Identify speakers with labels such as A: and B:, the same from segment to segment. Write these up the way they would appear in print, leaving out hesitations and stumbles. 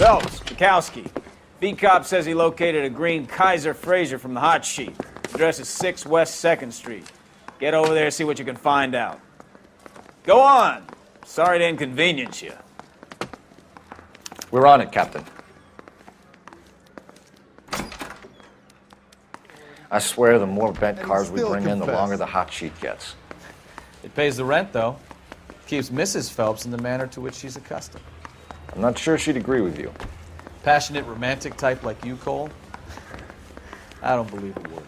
A: Phelps, Bukowski. B-Cop says he located a green Kaiser Fraser from the hot sheet. Address is 6 West 2nd Street. Get over there, see what you can find out. Go on. Sorry to inconvenience you.
B: We're on it, Captain. I swear the more bent cars we bring in, the longer the hot sheet gets.
C: It pays the rent, though. Keeps Mrs. Phelps in the manner to which she's accustomed.
B: I'm not sure she'd agree with you.
C: Passionate, romantic type like you, Cole? I don't believe a word of it.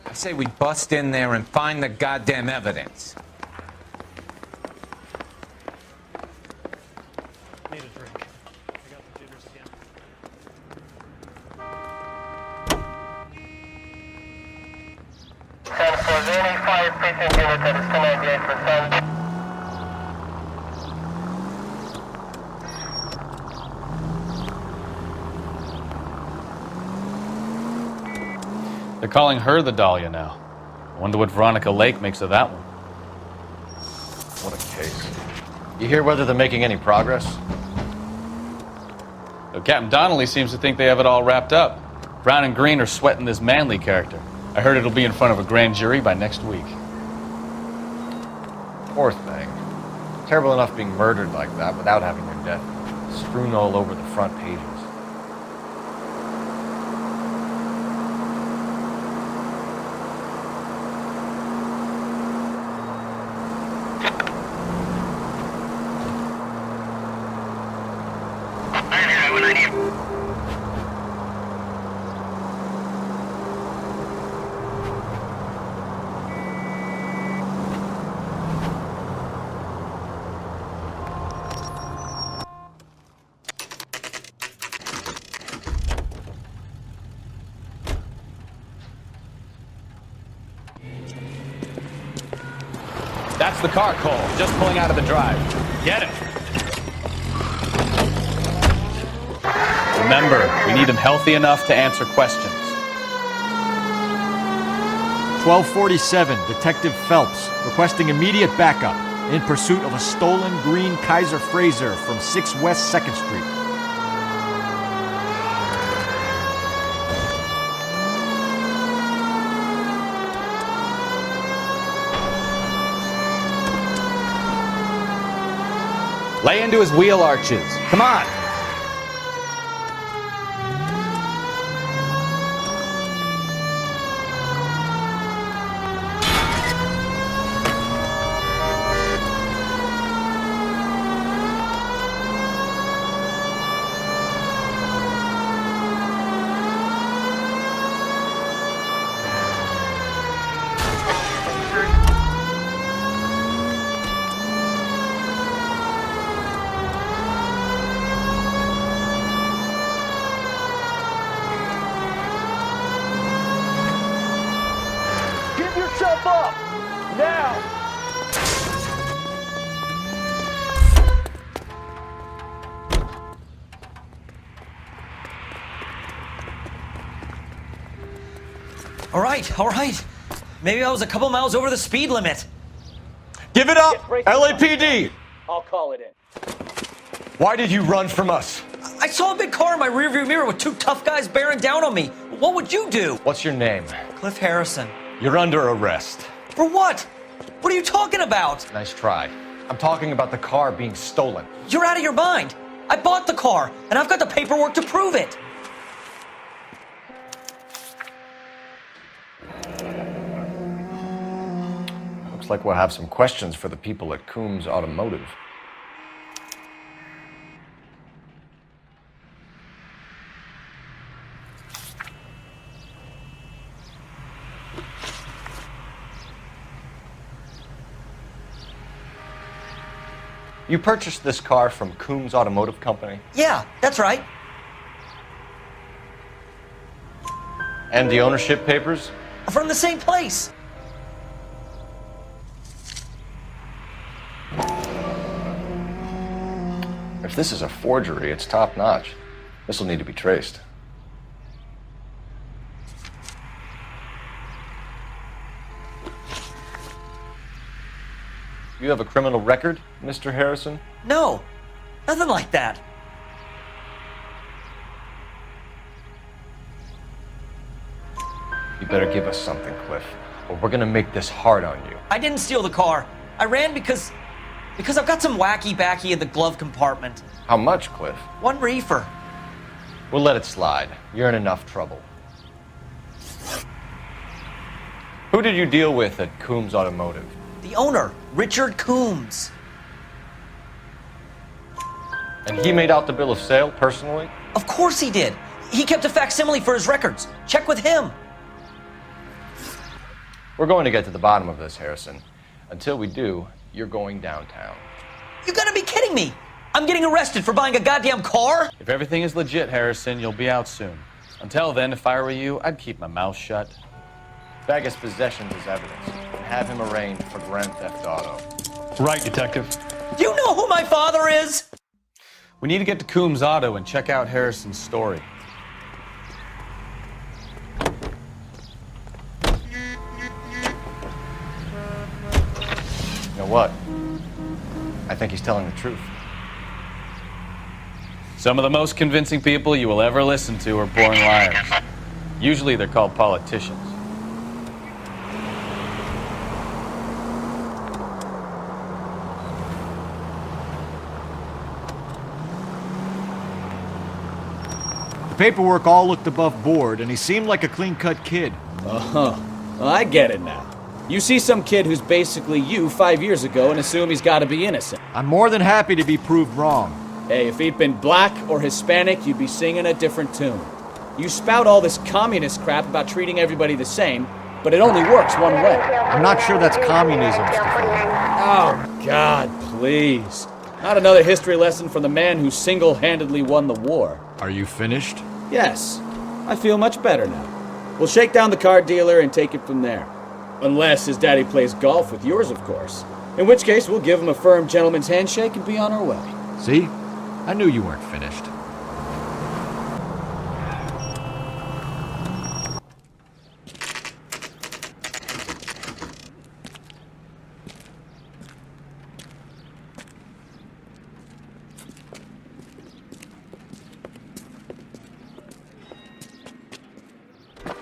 D: I say we bust in there and find the goddamn evidence.
E: Need a drink. I got the jitters again.
C: They're calling her the Dahlia now. I wonder what Veronica Lake makes of that one.
B: What a case. You hear whether they're making any progress?
C: Though Captain Donnelly seems to think they have it all wrapped up. Brown and Green are sweating this Manley character. I heard it'll be in front of a grand jury by next week.
B: Poor thing. Terrible enough being murdered like that without having their death strewn all over the front pages.
C: That's the car, Cole. Just pulling out of the drive. Get him. Remember, we need him healthy enough to answer questions.
F: 1247, Detective Phelps, requesting immediate backup in pursuit of a stolen green Kaiser Fraser from 6 West 2nd Street.
C: Lay into his wheel arches. Come on.
A: Up! Now!
G: All right. Maybe I was a couple miles over the speed limit.
B: Give it up, LAPD!
A: I'll call it in.
B: Why did you run from us?
G: I saw a big car in my rearview mirror with 2 tough guys bearing down on me. What would you do?
B: What's your name?
G: Cliff Harrison.
B: You're under arrest.
G: For what? What are you talking about?
B: Nice try. I'm talking about the car being stolen.
G: You're out of your mind. I bought the car, and I've got the paperwork to prove it.
B: Looks like we'll have some questions for the people at Coombs Automotive. You purchased this car from Coombs Automotive Company?
G: Yeah, that's right.
B: And the ownership papers?
G: From the same place.
B: If this is a forgery, it's top-notch. This will need to be traced. You have a criminal record, Mr. Harrison?
G: No, nothing like that.
B: You better give us something, Cliff, or we're gonna make this hard on you.
G: I didn't steal the car. I ran because I've got some wacky backy in the glove compartment.
B: How much, Cliff?
G: 1 reefer.
B: We'll let it slide. You're in enough trouble. Who did you deal with at Coombs Automotive?
G: The owner, Richard Coombs.
B: And he made out the bill of sale personally?
G: Of course he did. He kept a facsimile for his records. Check with him.
B: We're going to get to the bottom of this, Harrison. Until we do, you're going downtown.
G: You gotta be kidding me. I'm getting arrested for buying a goddamn car?
C: If everything is legit, Harrison, you'll be out soon. Until then, if I were you, I'd keep my mouth shut.
B: Bag his possessions as evidence and have him arraigned for grand theft auto.
E: Right, Detective.
G: Do you know who my father is?
C: We need to get to Coombs Auto and check out Harrison's story.
B: You know what? I think he's telling the truth.
C: Some of the most convincing people you will ever listen to are born liars. Usually they're called politicians.
F: The paperwork all looked above board, and he seemed like a clean-cut kid.
A: Oh, well, I get it now. You see some kid who's basically you 5 years ago and assume he's got to be innocent.
F: I'm more than happy to be proved wrong.
A: Hey, if he'd been black or Hispanic, you'd be singing a different tune. You spout all this communist crap about treating everybody the same, but it only works one way.
F: I'm not sure that's communism, Stefan.
A: Oh, God, please. Not another history lesson from the man who single-handedly won the war.
F: Are you finished?
A: Yes, I feel much better now. We'll shake down the car dealer and take it from there. Unless his daddy plays golf with yours, of course. In which case, we'll give him a firm gentleman's handshake and be on our way.
F: See? I knew you weren't finished.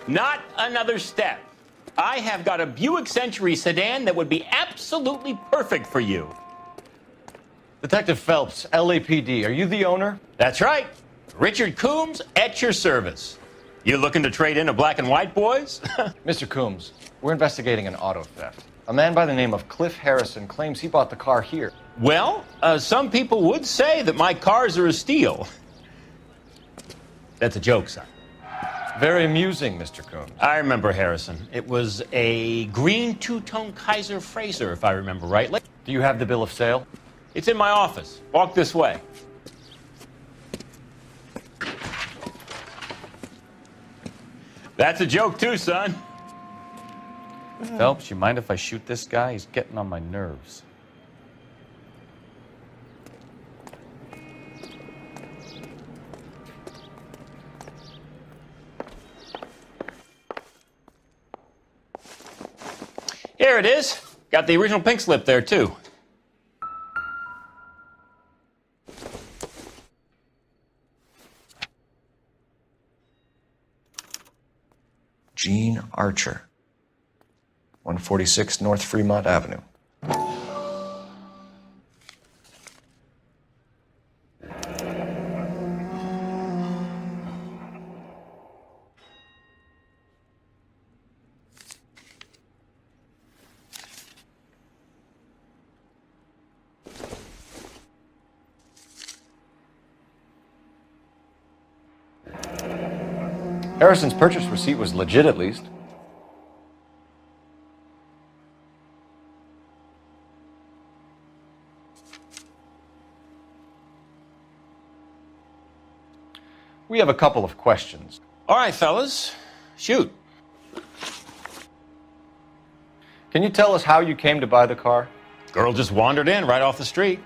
H: Not another step. I have got a Buick Century sedan that would be absolutely perfect for you.
B: Detective Phelps, LAPD, are you the owner?
H: That's right. Richard Coombs at your service. You looking to trade in a black and white, boys?
B: Mr. Coombs, we're investigating an auto theft. A man by the name of Cliff Harrison claims he bought the car here.
H: Well, some people would say that my cars are a steal. That's a joke, son.
B: Very amusing, Mr. Coombs.
H: I remember Harrison. It was a green two-tone Kaiser Frazer, if I remember rightly.
B: Do you have the bill of sale?
H: It's in my office. Walk this way. That's a joke too, son.
C: Phelps, you mind if I shoot this guy? He's getting on my nerves.
H: Here it is. Got the original pink slip there, too.
I: Gene Archer, 146 North Fremont Avenue.
B: Harrison's purchase receipt was legit, at least. We have a couple of questions.
H: All right, fellas. Shoot.
B: Can you tell us how you came to buy the car?
H: Girl just wandered in right off the street.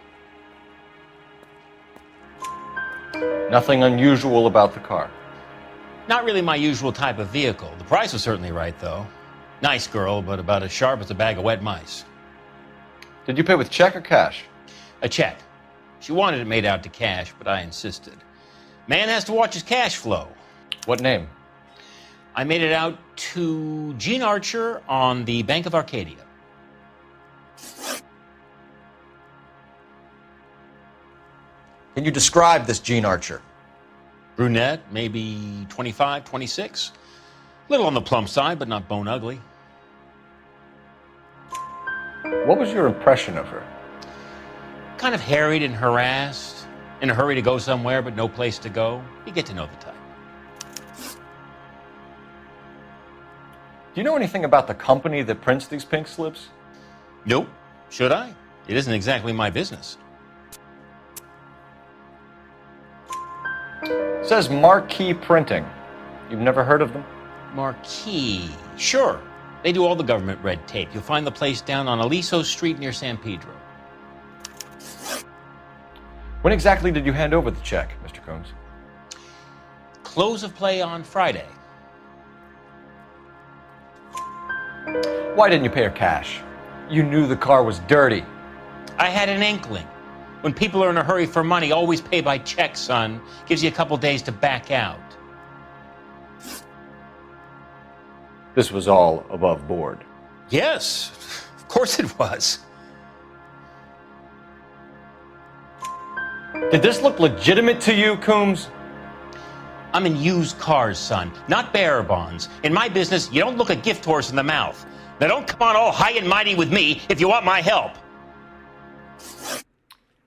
B: Nothing unusual about the car.
H: Not really my usual type of vehicle. The price was certainly right, though. Nice girl, but about as sharp as a bag of wet mice.
B: Did you pay with check or cash?
H: A check. She wanted it made out to cash, but I insisted. Man has to watch his cash flow.
B: What name?
H: I made it out to Gene Archer on the Bank of Arcadia.
B: Can you describe this Gene Archer?
H: Brunette, maybe 25, 26. Little on the plump side, but not bone ugly.
B: What was your impression of her?
H: Kind of harried and harassed, in a hurry to go somewhere, but no place to go. You get to know the type.
B: Do you know anything about the company that prints these pink slips?
H: Nope. Should I? It isn't exactly my business.
B: It says Marquee Printing. You've never heard of them?
H: Marquee. Sure. They do all the government red tape. You'll find the place down on Aliso Street near San Pedro.
B: When exactly did you hand over the check, Mr. Combs?
H: Close of play on Friday.
B: Why didn't you pay her cash? You knew the car was dirty.
H: I had an inkling. When people are in a hurry for money, always pay by check, son. Gives you a couple days to back out.
B: This was all above board.
H: Yes, of course it was.
B: Did this look legitimate to you, Coombs?
H: I'm in used cars, son, not bearer bonds. In my business, you don't look a gift horse in the mouth. Now don't come on all high and mighty with me if you want my help.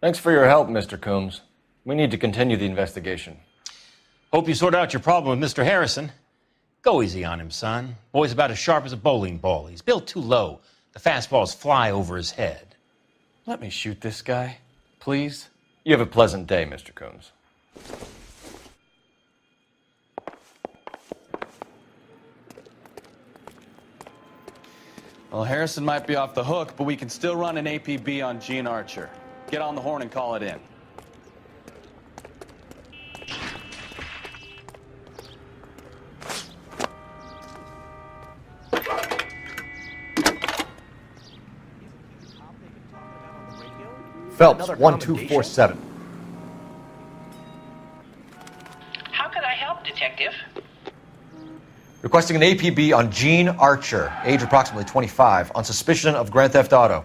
B: Thanks for your help, Mr. Coombs. We need to continue the investigation.
H: Hope you sort out your problem with Mr. Harrison. Go easy on him, son. Boy's about as sharp as a bowling ball. He's built too low. The fastballs fly over his head.
B: Let me shoot this guy, please. You have a pleasant day, Mr. Coombs.
C: Well, Harrison might be off the hook, but we can still run an APB on Gene Archer. Get on the horn and call it in.
F: Phelps, 1247.
I: How can I help, Detective?
B: Requesting an APB on Gene Archer, age approximately 25, on suspicion of Grand Theft Auto.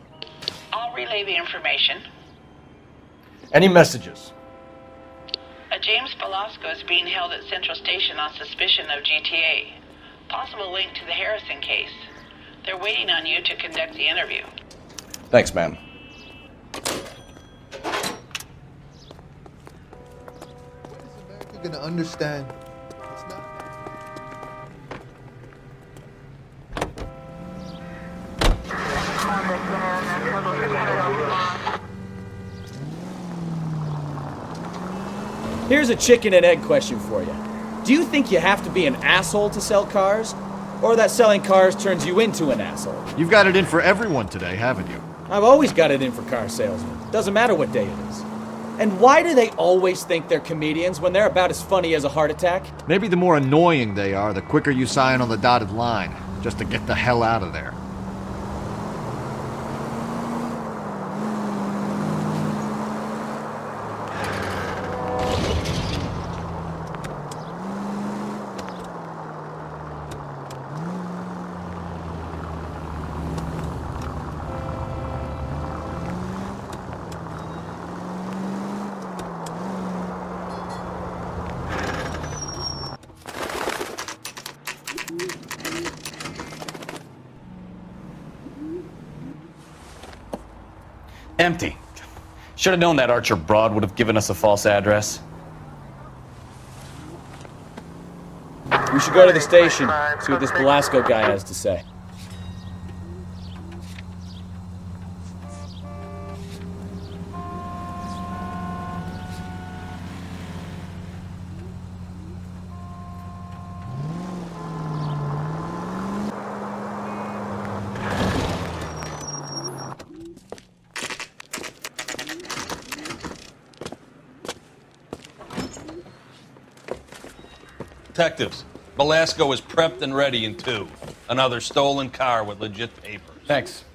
I: I'll relay the information.
F: Any messages?
I: A James Velasco is being held at Central Station on suspicion of GTA. Possible link to the Harrison case. They're waiting on you to conduct the interview.
B: Thanks, ma'am.
J: You're gonna understand. It's not.
A: Here's a chicken and egg question for you. Do you think you have to be an asshole to sell cars? Or that selling cars turns you into an asshole?
F: You've got it in for everyone today, haven't you?
A: I've always got it in for car salesmen. Doesn't matter what day it is. And why do they always think they're comedians when they're about as funny as a heart attack?
F: Maybe the more annoying they are, the quicker you sign on the dotted line, just to get the hell out of there.
C: Empty. Should have known that Archer broad would have given us a false address.
A: We should go to the station, see what this Velasco guy has to say.
K: Detectives, Velasco is prepped and ready in 2. Another stolen car with legit papers.
B: Thanks.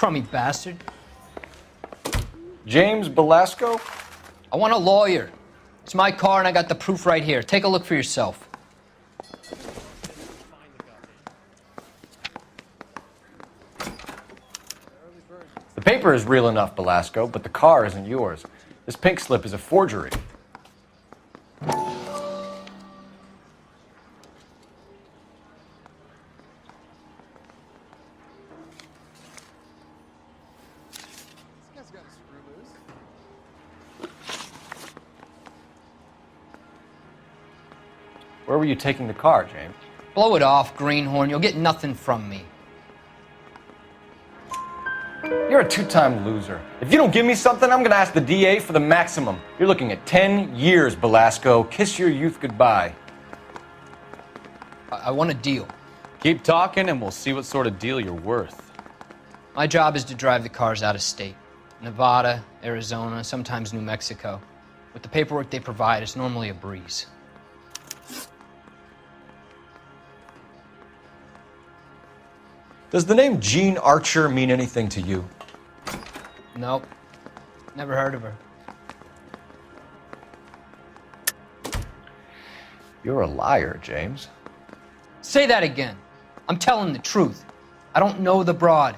L: crummy bastard.
B: James Belasco?
L: I want a lawyer. It's my car and I got the proof right here. Take a look for yourself.
B: The paper is real enough, Belasco, but the car isn't yours. This pink slip is a forgery. Where were you taking the car, James?
L: Blow it off, greenhorn. You'll get nothing from me.
B: You're a two-time loser. If you don't give me something, I'm gonna ask the DA for the maximum. You're looking at 10 years, Belasco. Kiss your youth goodbye.
L: I want a deal.
C: Keep talking and we'll see what sort of deal you're worth.
L: My job is to drive the cars out of state. Nevada, Arizona, sometimes New Mexico. With the paperwork they provide, it's normally a breeze.
B: Does the name Jean Archer mean anything to you?
L: Nope. Never heard of her.
B: You're a liar, James.
L: Say that again. I'm telling the truth. I don't know the broad.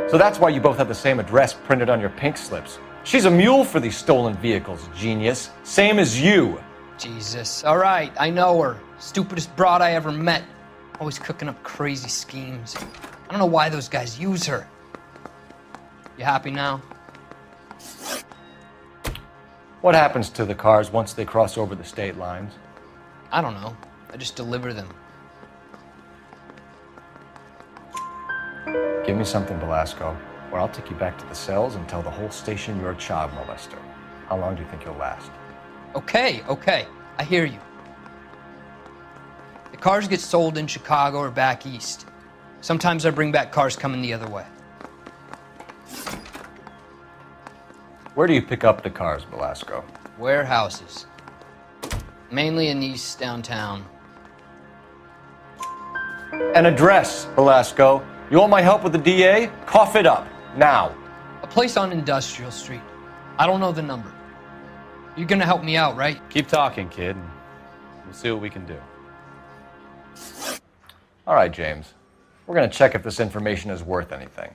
B: So that's why you both have the same address printed on your pink slips. She's a mule for these stolen vehicles, genius. Same as you.
L: Jesus. All right, I know her. Stupidest broad I ever met. Always cooking up crazy schemes. I don't know why those guys use her. You happy now?
B: What happens to the cars once they cross over the state lines?
L: I don't know. I just deliver them.
B: Give me something, Belasco, or I'll take you back to the cells and tell the whole station you're a child molester. How long do you think you'll last?
L: Okay, I hear you. The cars get sold in Chicago or back east. Sometimes I bring back cars coming the other way.
B: Where do you pick up the cars, Belasco?
L: Warehouses. Mainly in East downtown.
B: An address, Belasco. You want my help with the DA? Cough it up, now.
L: A place on Industrial Street. I don't know the number. You're gonna help me out, right?
C: Keep talking, kid, and we'll see what we can do.
B: All right, James. We're gonna check if this information is worth anything.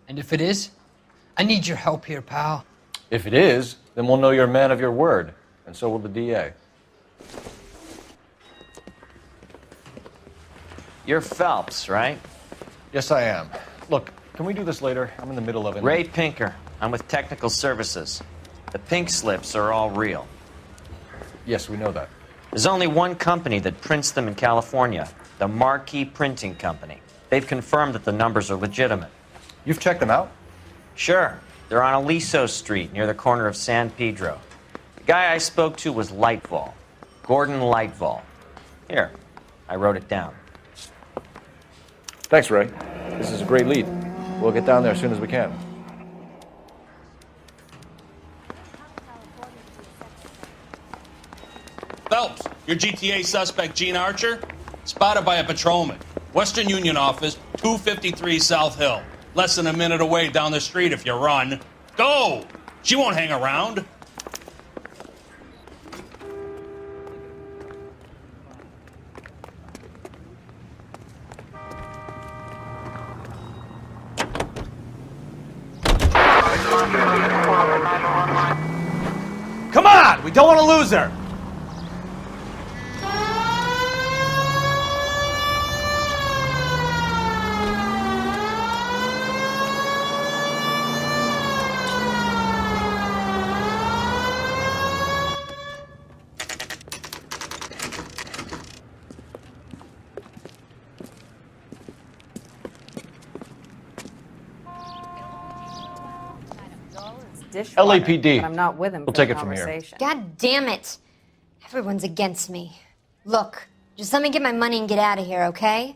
L: And if it is, I need your help here, pal.
B: If it is, then we'll know you're a man of your word, and so will the DA.
M: You're Phelps, right?
B: Yes, I am. Look, can we do this later? I'm in the middle of it.
M: Ray Pinker. I'm with Technical Services. The pink slips are all real.
B: Yes, we know that.
M: There's only one company that prints them in California, the Marquee Printing Company. They've confirmed that the numbers are legitimate.
B: You've checked them out?
M: Sure. They're on Aliso Street, near the corner of San Pedro. The guy I spoke to was Lightval. Gordon Lightval. Here, I wrote it down.
B: Thanks, Ray. This is a great lead. We'll get down there as soon as we can.
K: Phelps, your GTA suspect, Jean Archer, spotted by a patrolman. Western Union office, 253 South Hill. Less than a minute away down the street if you run. Go! She won't hang around.
A: Come on! We don't want to lose her!
B: LAPD.
N: But I'm not with him.
B: We'll
N: for
B: take
N: the
B: it from here.
N: conversation.
O: God damn it. Everyone's against me. Look, just let me get my money and get out of here, okay?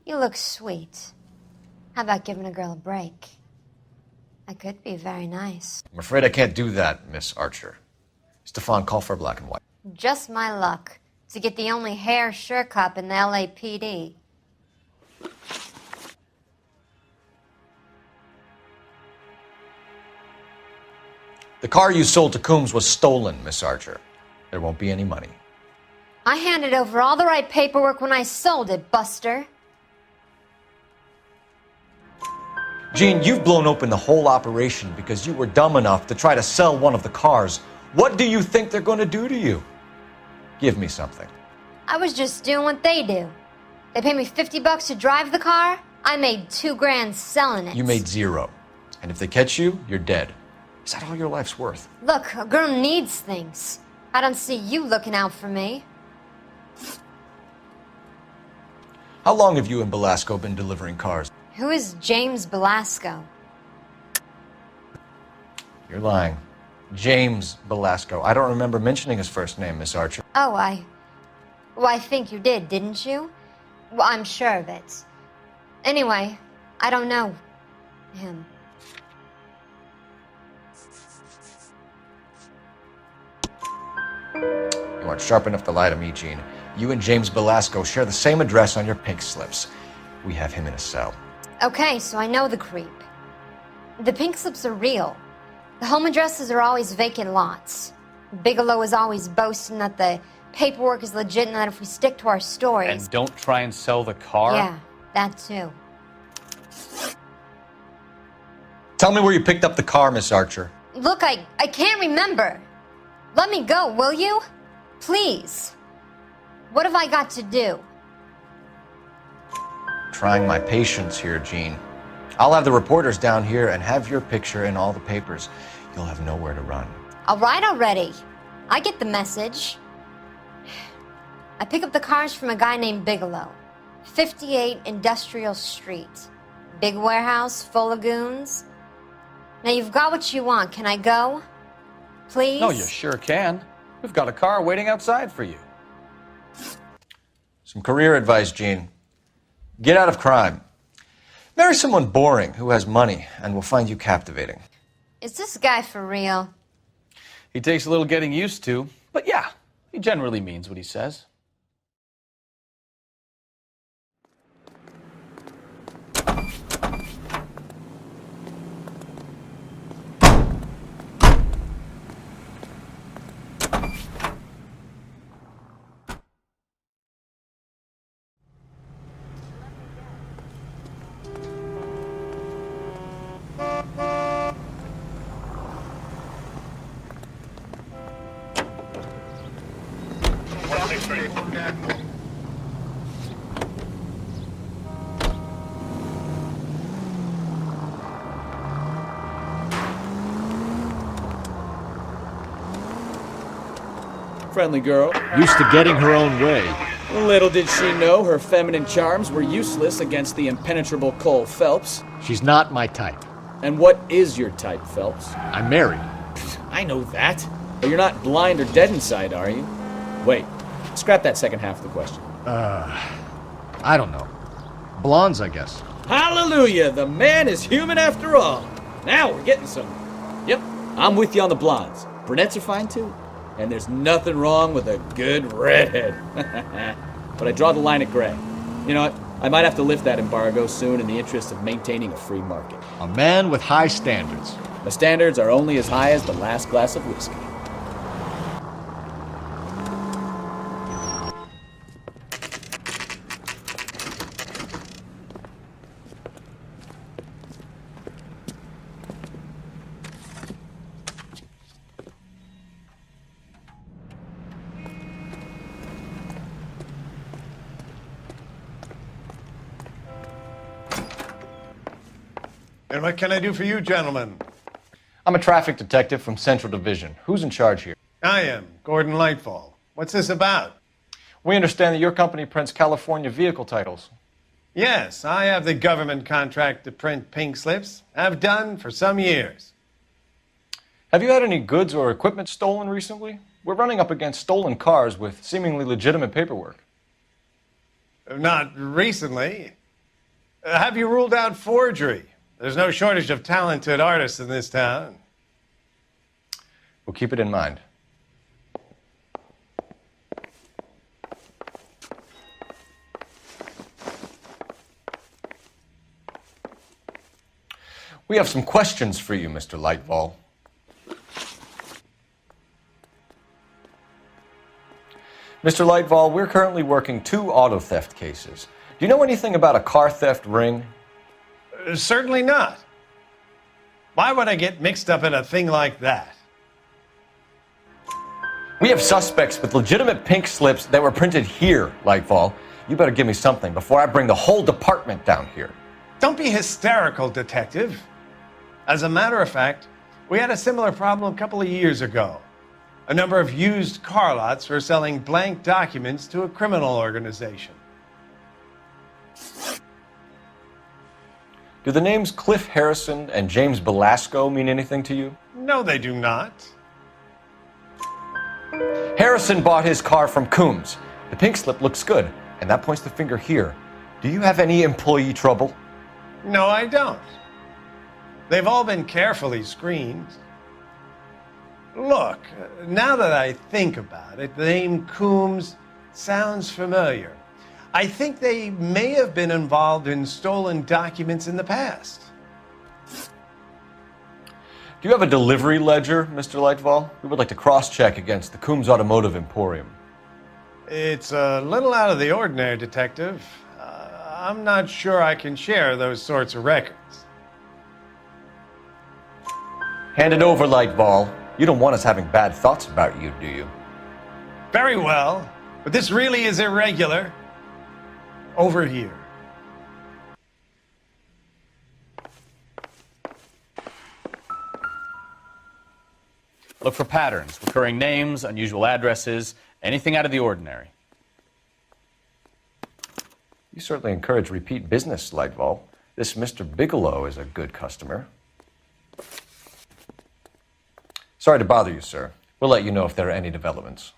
O: You look sweet. How about giving a girl a break? That could be very nice.
B: I'm afraid I can't do that, Miss Archer. Stefan, call for black and white.
O: Just my luck. to get the only hair sure cup in the LAPD.
B: The car you sold to Coombs was stolen, Miss Archer. There won't be any money.
O: I handed over all the right paperwork when I sold it, Buster.
B: Jean, you've blown open the whole operation because you were dumb enough to try to sell one of the cars. What do you think they're going to do to you? Give me something.
O: I was just doing what they do. They paid me $50 to drive the car. I made $2 grand selling it.
B: You made 0. And if they catch you, you're dead. Is that all your life's worth?
O: Look, a girl needs things. I don't see you looking out for me.
B: How long have you and Belasco been delivering cars?
O: Who is James Belasco?
B: You're lying. James Belasco. I don't remember mentioning his first name, Miss Archer.
O: Oh, Well, I think you did, didn't you? Well, I'm sure of it. Anyway, I don't know him.
B: You aren't sharp enough to lie to me, Jean. You and James Belasco share the same address on your pink slips. We have him in a cell.
O: Okay, so I know the creep. The pink slips are real. The home addresses are always vacant lots. Bigelow is always boasting that the paperwork is legit and that if we stick to our stories...
C: And don't try and sell the car?
O: Yeah, that too.
B: Tell me where you picked up the car, Miss Archer.
O: Look, I can't remember. Let me go, will you? Please. What have I got to do?
B: Trying my patience here, Jean. I'll have the reporters down here and have your picture in all the papers. You'll have nowhere to run.
O: All right already. I get the message. I pick up the cars from a guy named Bigelow. 58 Industrial Street. Big warehouse full of goons. Now you've got what you want. Can I go? Please?
C: No, you sure can. We've got a car waiting outside for you.
B: Some career advice, Jean. Get out of crime. Marry someone boring who has money and will find you captivating.
O: Is this guy for real?
C: He takes a little getting used to, but yeah, he generally means what he says.
A: Friendly girl.
F: Used to getting her own way.
A: Little did she know her feminine charms were useless against the impenetrable Cole Phelps.
F: She's not my type.
A: And what is your type, Phelps?
F: I'm married.
A: I know that. But you're not blind or dead inside, are you? Wait, scrap that second half of the question.
F: I don't know. Blondes, I guess.
A: Hallelujah! The man is human after all. Now we're getting somewhere. Yep, I'm with you on the blondes. Brunettes are fine too. And there's nothing wrong with a good redhead. But I draw the line at gray. You know what? I might have to lift that embargo soon in the interest of maintaining a free market.
F: A man with high standards.
A: The standards are only as high as the last glass of whiskey.
N: And what can I do for you, gentlemen?
B: I'm a traffic detective from Central Division. Who's in charge here?
N: I am, Gordon Lightfall. What's this about?
B: We understand that your company prints California vehicle titles.
N: Yes, I have the government contract to print pink slips. I've done for some years.
B: Have you had any goods or equipment stolen recently? We're running up against stolen cars with seemingly legitimate paperwork.
N: Not recently. Have you ruled out forgery? There's no shortage of talented artists in this town.
B: We'll keep it in mind. We have some questions for you, Mr. Lightfall. Mr. Lightfall, we're currently working 2 auto theft cases. Do you know anything about a car theft ring?
N: Certainly not. Why would I get mixed up in a thing like that?
B: We have suspects with legitimate pink slips that were printed here, Lightfall. You better give me something before I bring the whole department down here.
N: Don't be hysterical, Detective. As a matter of fact, we had a similar problem a couple of years ago. A number of used car lots were selling blank documents to a criminal organization.
B: Do the names Cliff Harrison and James Belasco mean anything to you?
N: No, they do not.
B: Harrison bought his car from Coombs. The pink slip looks good, and that points the finger here. Do you have any employee trouble?
N: No, I don't. They've all been carefully screened. Look, now that I think about it, the name Coombs sounds familiar. I think they may have been involved in stolen documents in the past.
B: Do you have a delivery ledger, Mr. Lightfall? We would like to cross-check against the Coombs Automotive Emporium.
N: It's a little out of the ordinary, Detective. I'm not sure I can share those sorts of records.
B: Hand it over, Lightfall. You don't want us having bad thoughts about you, do you?
N: Very well, but this really is irregular. Over here.
C: Look for patterns, recurring names, unusual addresses, anything out of the ordinary.
B: You certainly encourage repeat business, Lightfall. This Mr. Bigelow is a good customer. Sorry to bother you, sir. We'll let you know if there are any developments.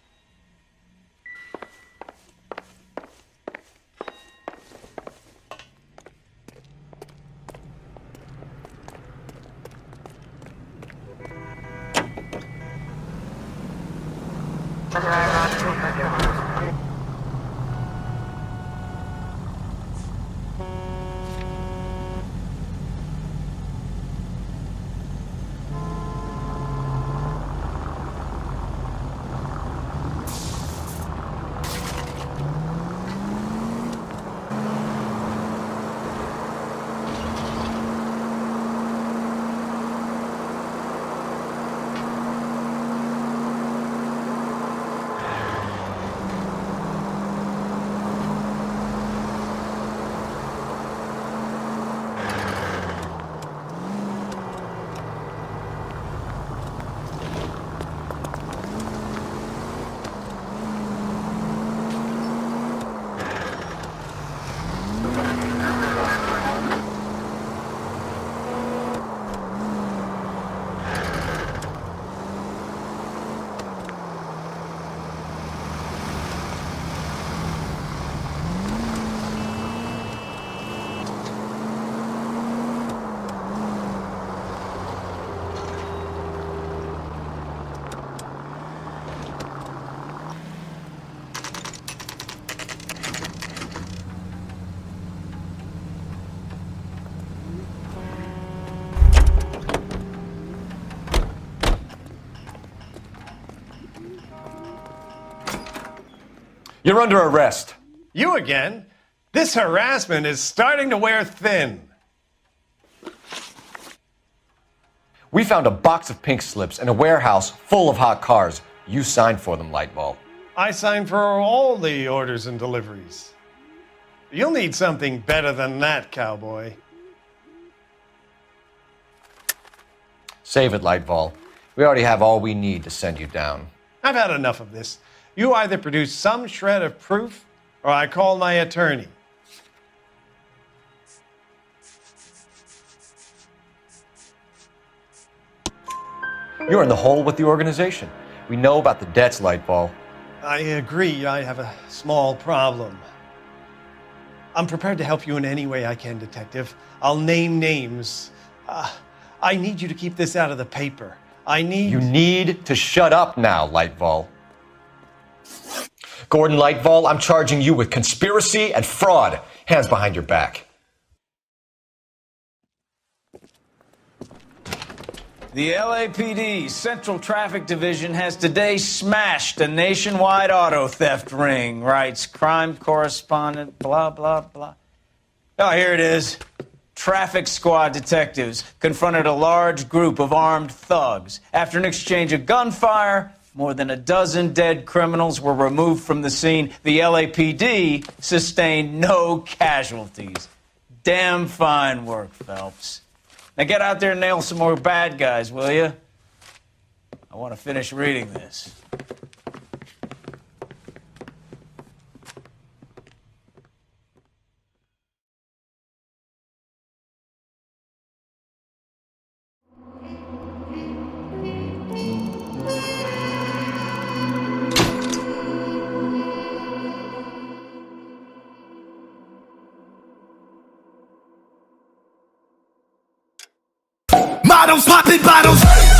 B: You're under arrest.
N: You again? This harassment is starting to wear thin.
B: We found a box of pink slips in a warehouse full of hot cars. You signed for them, Lightball.
N: I signed for all the orders and deliveries. You'll need something better than that, cowboy.
B: Save it, Lightball. We already have all we need to send you down.
N: I've had enough of this. You either produce some shred of proof, or I call my attorney.
B: You're in the hole with the organization. We know about the debts, Lightball.
N: I agree. I have a small problem. I'm prepared to help you in any way I can, Detective. I'll name names. I need you to keep this out of the paper. You
B: need to shut up now, Lightball. Gordon Lightball, I'm charging you with conspiracy and fraud. Hands behind your back.
A: The LAPD Central Traffic Division has today smashed a nationwide auto theft ring, writes crime correspondent, blah, blah, blah. Oh, here it is. Traffic squad detectives confronted a large group of armed thugs. After an exchange of gunfire, more than a dozen dead criminals were removed from the scene. The LAPD sustained no casualties. Damn fine work, Phelps. Now get out there and nail some more bad guys, will you? I want to finish reading this.
P: Models popping bottles.